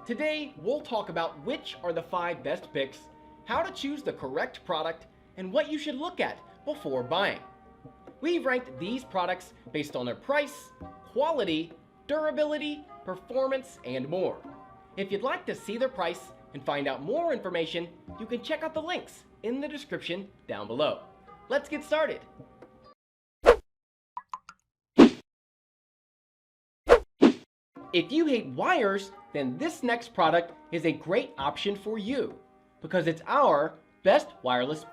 Today, we'll talk about which are the 5 best picks, how to choose the correct product, and what you should look at before buying. We've ranked these products based on their price, quality, durability, performance, and more. If you'd like to see their price and find out more information, you can check out the links in the description down below. Let's get started. If you hate wires, then this next product is a great option for you because it's our best wireless.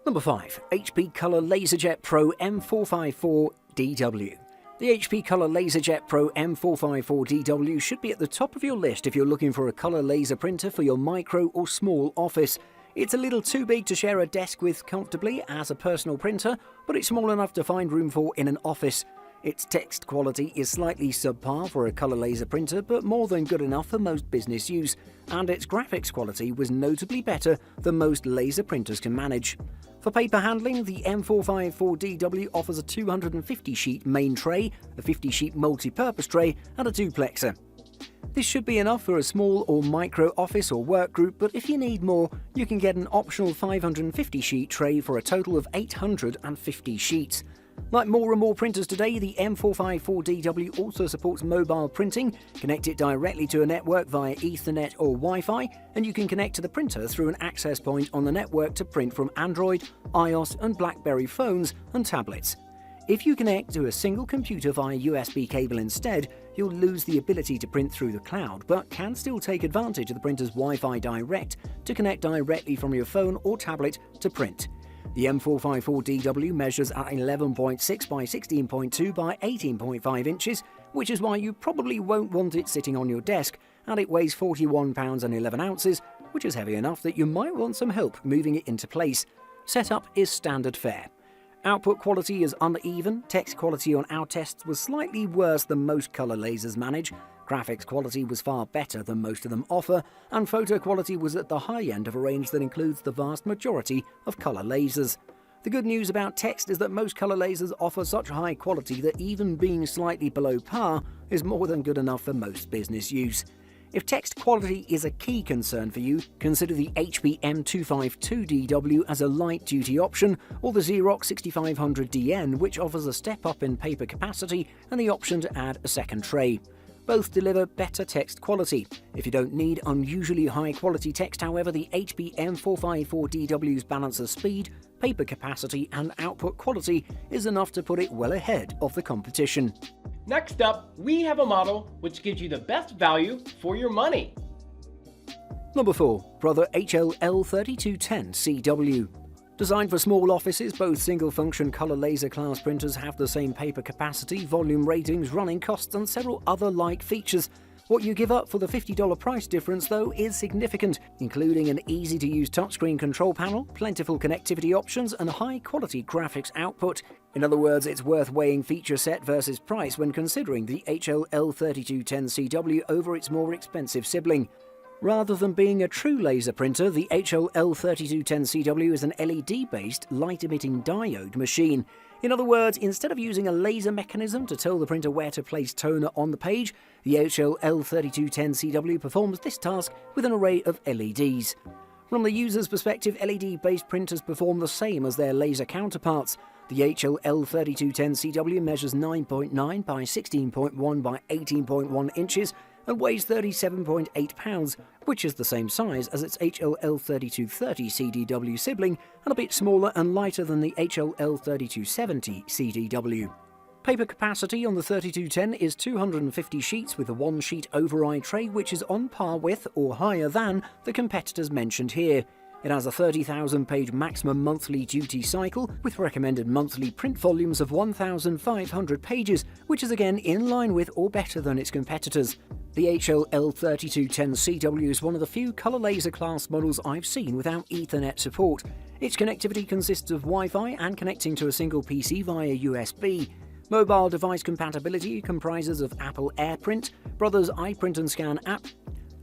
Number 5. HP Color LaserJet Pro M454DW. The HP Color LaserJet Pro M454DW should be at the top of your list if you're looking for a color laser printer for your micro or small office. It's a little too big to share a desk with comfortably as a personal printer, but it's small enough to find room for in an office. Its text quality is slightly subpar for a color laser printer, but more than good enough for most business use, and its graphics quality was notably better than most laser printers can manage. For paper handling, the M454DW offers a 250-sheet main tray, a 50-sheet multi-purpose tray, and a duplexer. This should be enough for a small or micro office or work group, but if you need more, you can get an optional 550-sheet tray for a total of 850 sheets. Like more and more printers today, the M454DW also supports mobile printing. Connect it directly to a network via Ethernet or Wi-Fi, and you can connect to the printer through an access point on the network to print from Android, iOS and BlackBerry phones and tablets. If you connect to a single computer via USB cable instead, you'll lose the ability to print through the cloud, but can still take advantage of the printer's Wi-Fi Direct to connect directly from your phone or tablet to print. The M454DW measures at 11.6 by 16.2 by 18.5 inches, which is why you probably won't want it sitting on your desk, and it weighs 41 pounds and 11 ounces, which is heavy enough that you might want some help moving it into place. Setup is standard fare. Output quality is uneven, text quality on our tests was slightly worse than most color lasers manage, graphics quality was far better than most of them offer, and photo quality was at the high end of a range that includes the vast majority of color lasers. The good news about text is that most color lasers offer such high quality that even being slightly below par is more than good enough for most business use. If text quality is a key concern for you, consider the HP M252DW as a light-duty option, or the Xerox 6500DN, which offers a step up in paper capacity and the option to add a second tray. Both deliver better text quality. If you don't need unusually high-quality text, however, the HP M454DW's balance of speed, paper capacity and output quality is enough to put it well ahead of the competition. Next up, we have a model which gives you the best value for your money. Number 4. Brother HL3210CW. Designed for small offices, both single-function color laser class printers have the same paper capacity, volume ratings, running costs and several other like features. What you give up for the $50 price difference, though, is significant, including an easy-to-use touchscreen control panel, plentiful connectivity options, and high-quality graphics output. In other words, it's worth weighing feature set versus price when considering the HL3210CW over its more expensive sibling. Rather than being a true laser printer, the HL3210CW is an LED-based, light-emitting diode machine. In other words, instead of using a laser mechanism to tell the printer where to place toner on the page, the HL3210CW performs this task with an array of LEDs. From the user's perspective, LED-based printers perform the same as their laser counterparts. The HL3210CW measures 9.9 by 16.1 by 18.1 inches and weighs 37.8 pounds, which is the same size as its HL3230CDW sibling and a bit smaller and lighter than the HL3270CDW. Paper capacity on the 3210 is 250 sheets with a 1-sheet override tray, which is on par with or higher than the competitors mentioned here. It has a 30,000-page maximum monthly duty cycle with recommended monthly print volumes of 1,500 pages, which is again in line with or better than its competitors. The HL3210CW is one of the few color laser class models I've seen without Ethernet support. Its connectivity consists of Wi-Fi and connecting to a single PC via USB. Mobile device compatibility comprises of Apple AirPrint, Brothers iPrint and Scan app,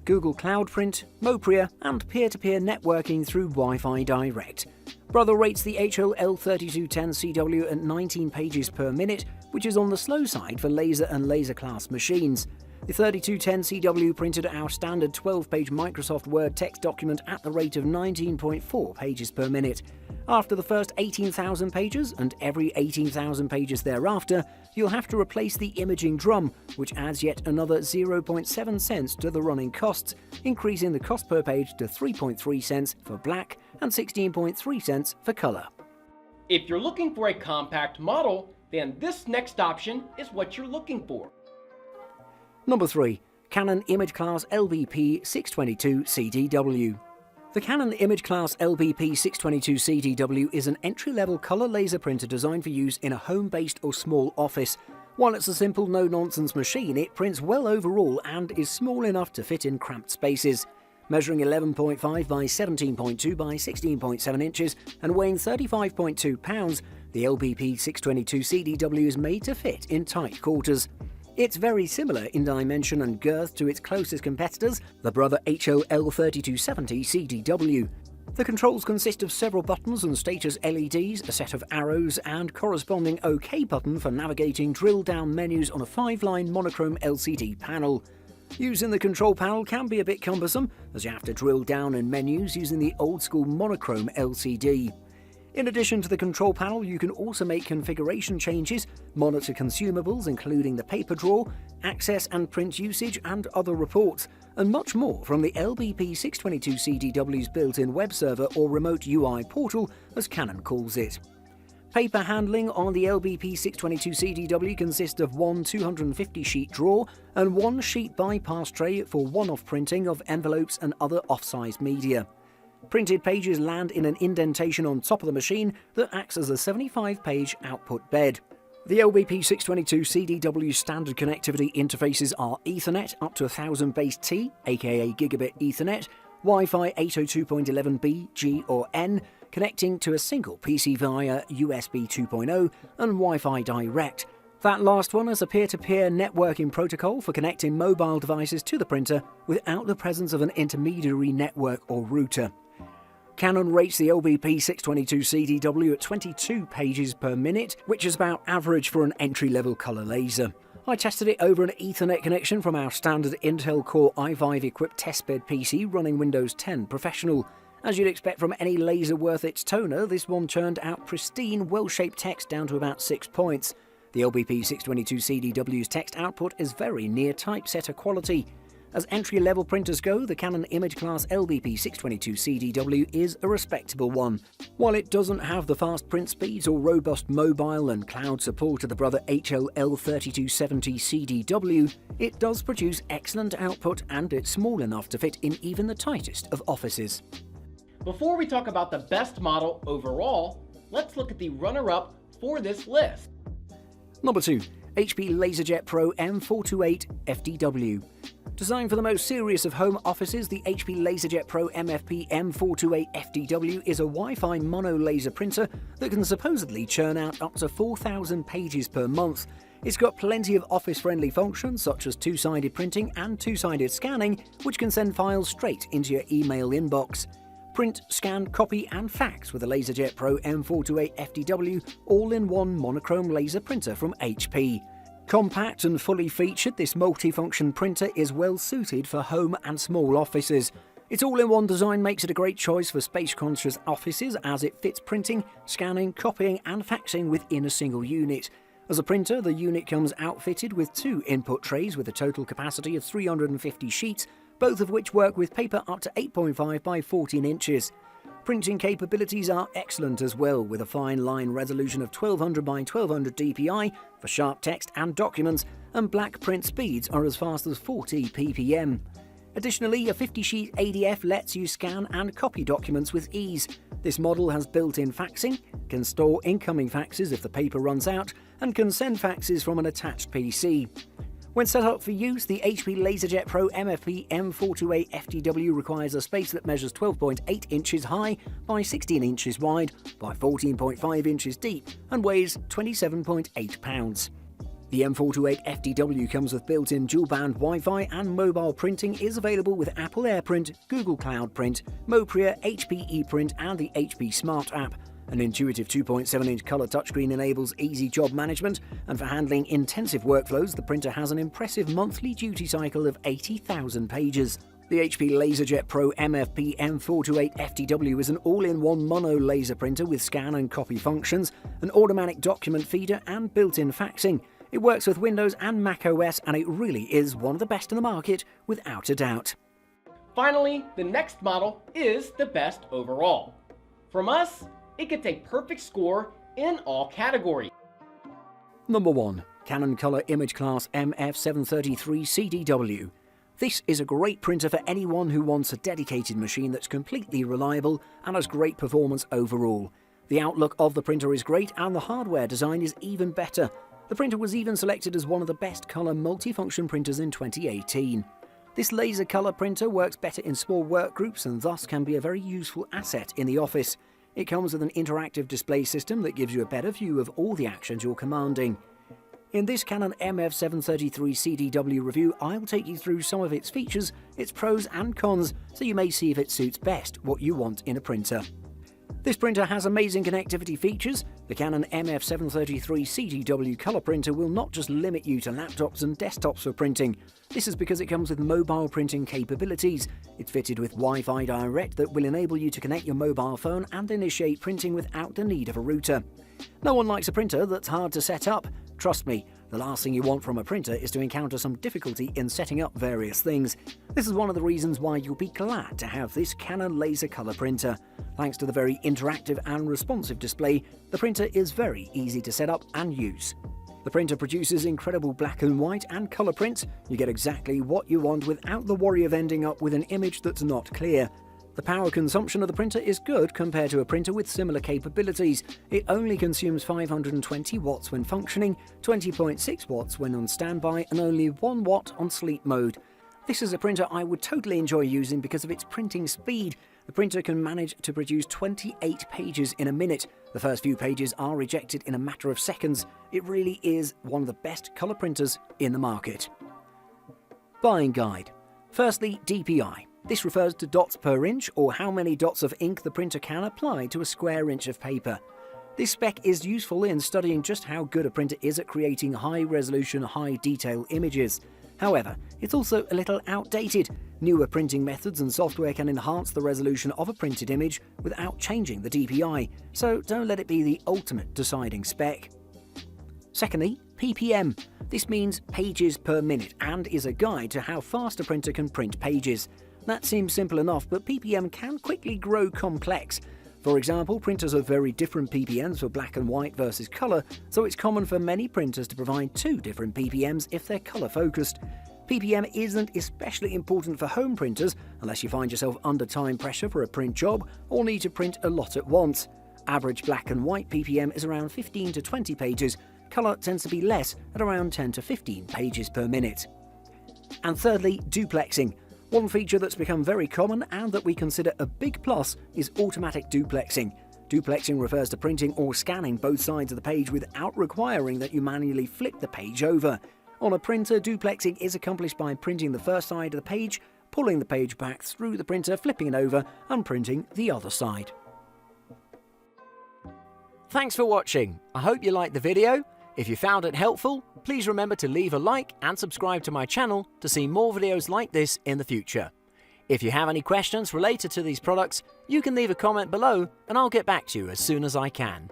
Google Cloud Print, Mopria, and peer-to-peer networking through Wi-Fi Direct. Brother rates the HL3210CW at 19 pages per minute, which is on the slow side for laser and laser class machines. The 3210CW printed our standard 12-page Microsoft Word text document at the rate of 19.4 pages per minute. After the first 18,000 pages, and every 18,000 pages thereafter, you'll have to replace the imaging drum, which adds yet another 0.7 cents to the running costs, increasing the cost per page to 3.3 cents for black and 16.3 cents for color. If you're looking for a compact model, then this next option is what you're looking for. Number 3. Canon imageCLASS LBP 622 CDW. The Canon imageCLASS LBP 622 CDW is an entry-level color laser printer designed for use in a home-based or small office. While it's a simple, no-nonsense machine, it prints well overall and is small enough to fit in cramped spaces. Measuring 11.5 by 17.2 by 16.7 inches and weighing 35.2 pounds, the LBP 622 CDW is made to fit in tight quarters. It's very similar in dimension and girth to its closest competitors, the brother HOL3270 CDW. The controls consist of several buttons and status LEDs, a set of arrows, and corresponding OK button for navigating drill-down menus on a 5-line monochrome LCD panel. Using the control panel can be a bit cumbersome, as you have to drill down in menus using the old-school monochrome LCD. In addition to the control panel, you can also make configuration changes, monitor consumables including the paper drawer, access and print usage and other reports, and much more from the LBP 622 CDW's built-in web server or remote UI portal, as Canon calls it. Paper handling on the LBP 622 CDW consists of one 250-sheet drawer and one sheet bypass tray for one-off printing of envelopes and other off-size media. Printed pages land in an indentation on top of the machine that acts as a 75-page output bed. The LBP 622 CDW standard connectivity interfaces are Ethernet up to 1000 base T, aka Gigabit Ethernet, Wi-Fi 802.11b, G or N, connecting to a single PC via USB 2.0 and Wi-Fi Direct. That last one is a peer-to-peer networking protocol for connecting mobile devices to the printer without the presence of an intermediary network or router. Canon rates the LBP 622 CDW at 22 pages per minute, which is about average for an entry-level colour laser. I tested it over an Ethernet connection from our standard Intel Core i5-equipped testbed PC running Windows 10 Professional. As you'd expect from any laser worth its toner, this one churned out pristine, well-shaped text down to about 6 points. The LBP 622 CDW's text output is very near typesetter quality. As entry-level printers go, the Canon imageCLASS LBP 622 CDW is a respectable one. While it doesn't have the fast print speeds or robust mobile and cloud support of the brother HOL3270 CDW, it does produce excellent output and it's small enough to fit in even the tightest of offices. Before we talk about the best model overall, let's look at the runner-up for this list. Number 2. HP LaserJet Pro M428fdw. Designed for the most serious of home offices, the HP LaserJet Pro MFP M428fdw is a Wi-Fi mono laser printer that can supposedly churn out up to 4,000 pages per month. It's got plenty of office-friendly functions such as two-sided printing and two-sided scanning, which can send files straight into your email inbox. Print, scan, copy and fax with a LaserJet Pro M428fdw all-in-one monochrome laser printer from HP. Compact and fully featured, this multifunction printer is well suited for home and small offices. Its all-in-one design makes it a great choice for space-conscious offices as it fits printing, scanning, copying and faxing within a single unit. As a printer, the unit comes outfitted with 2 input trays with a total capacity of 350 sheets, both of which work with paper up to 8.5 by 14 inches. Printing capabilities are excellent as well, with a fine line resolution of 1200 by 1200 dpi for sharp text and documents, and black print speeds are as fast as 40 ppm. Additionally, a 50-sheet ADF lets you scan and copy documents with ease. This model has built-in faxing, can store incoming faxes if the paper runs out, and can send faxes from an attached PC. When set up for use, the HP LaserJet Pro MFP M428fdw requires a space that measures 12.8 inches high by 16 inches wide by 14.5 inches deep and weighs 27.8 pounds. The M428fdw comes with built-in dual-band Wi-Fi and mobile printing is available with Apple AirPrint, Google Cloud Print, Mopria, HP ePrint and the HP Smart app, An intuitive 2.7-inch color touchscreen enables easy job management, and for handling intensive workflows, the printer has an impressive monthly duty cycle of 80,000 pages. The HP LaserJet Pro MFP M428fdw is an all-in-one mono laser printer with scan and copy functions, an automatic document feeder, and built-in faxing. It works with Windows and Mac OS, and it really is one of the best in the market, without a doubt. Finally, the next model is the best overall. From us, it gets a perfect score in all categories. Number 1. Canon Color imageCLASS MF733cdw. This is a great printer for anyone who wants a dedicated machine that's completely reliable and has great performance overall. The outlook of the printer is great, and the hardware design is even better. The printer was even selected as one of the best color multifunction printers in 2018. This laser color printer works better in small work groups and thus can be a very useful asset in the office. It comes with an interactive display system that gives you a better view of all the actions you're commanding. In this Canon MF733cdw review, I'll take you through some of its features, its pros and cons, so you may see if it suits best what you want in a printer. This printer has amazing connectivity features. The Canon MF733cdw color printer will not just limit you to laptops and desktops for printing. This is because it comes with mobile printing capabilities. It's fitted with Wi-Fi Direct that will enable you to connect your mobile phone and initiate printing without the need of a router. No one likes a printer that's hard to set up. Trust me, the last thing you want from a printer is to encounter some difficulty in setting up various things. This is one of the reasons why you'll be glad to have this Canon laser color printer. Thanks to the very interactive and responsive display, the printer is very easy to set up and use. The printer produces incredible black and white and color prints. You get exactly what you want without the worry of ending up with an image that's not clear. The power consumption of the printer is good compared to a printer with similar capabilities. It only consumes 520 watts when functioning, 20.6 watts when on standby, and only 1 watt on sleep mode. This is a printer I would totally enjoy using because of its printing speed. The printer can manage to produce 28 pages in a minute. The first few pages are rejected in a matter of seconds. It really is one of the best color printers in the market. Buying guide. Firstly, DPI. This refers to dots per inch, or how many dots of ink the printer can apply to a square inch of paper. This spec is useful in studying just how good a printer is at creating high-resolution, high-detail images. However, it's also a little outdated. Newer printing methods and software can enhance the resolution of a printed image without changing the DPI, so don't let it be the ultimate deciding spec. Secondly, ppm. This means pages per minute and is a guide to how fast a printer can print pages. That seems simple enough, but ppm can quickly grow complex. For example, printers have very different ppms for black and white versus color, so it's common for many printers to provide 2 different ppms if they're color focused. ppm isn't especially important for home printers unless you find yourself under time pressure for a print job or need to print a lot at once. Average black and white ppm is around 15 to 20 pages. Color tends to be less at around 10 to 15 pages per minute. And thirdly, duplexing. One feature that's become very common and that we consider a big plus is automatic duplexing. Duplexing refers to printing or scanning both sides of the page without requiring that you manually flip the page over. On a printer, duplexing is accomplished by printing the first side of the page, pulling the page back through the printer, flipping it over, and printing the other side. Thanks for watching. I hope you liked the video. If you found it helpful, please remember to leave a like and subscribe to my channel to see more videos like this in the future. If you have any questions related to these products, you can leave a comment below and I'll get back to you as soon as I can.